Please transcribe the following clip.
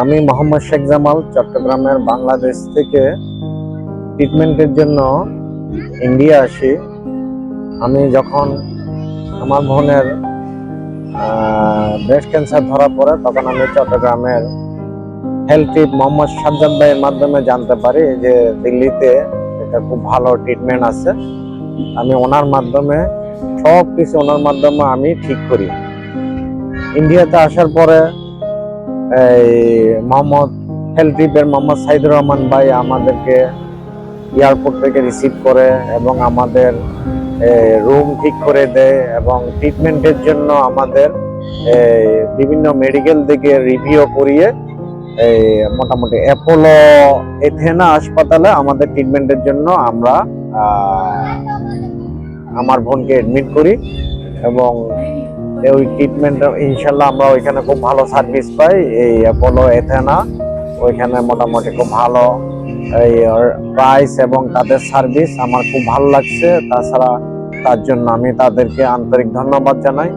আমি মোহাম্মদ শেখ জামাল চট্টগ্রামের বাংলাদেশ থেকে ট্রিটমেন্টের জন্য ইন্ডিয়া আসি। আমি যখন আমার বোনের ব্রেস্ট ক্যান্সার ধরা পড়ে তখন আমি চট্টগ্রামের হেলথ টিপ মোহাম্মদ সাজ্জাদ ভাইয়ের মাধ্যমে জানতে পারি যে দিল্লিতে এটা খুব ভালো ট্রিটমেন্ট আছে। আমি ওনার মাধ্যমে সব কিছু ওনার মাধ্যমে আমি ঠিক করি। ইন্ডিয়াতে আসার পরে এই মোহাম্মদ হেলথ টিপের মোহাম্মদ সাইদুর রহমান ভাই আমাদেরকে এয়ারপোর্ট থেকে রিসিভ করে এবং আমাদের রুম ঠিক করে দেয় এবং ট্রিটমেন্টের জন্য আমাদের বিভিন্ন মেডিকেল থেকে রিভিউ করিয়ে এই মোটামুটি অ্যাপোলো এথেনা হাসপাতালে আমাদের ট্রিটমেন্টের জন্য আমরা আমার বোনকে অ্যাডমিট করি এবং ওই ট্রিটমেন্ট ইনশাল্লাহ আমরা ওইখানে খুব ভালো সার্ভিস পাই। এই অ্যাপোলো এথেনা ওইখানে মোটামুটি খুব ভালো এই প্রাইস এবং তাদের সার্ভিস আমার খুব ভালো লাগছে। তাছাড়া তার জন্য আমি তাদেরকে আন্তরিক ধন্যবাদ জানাই।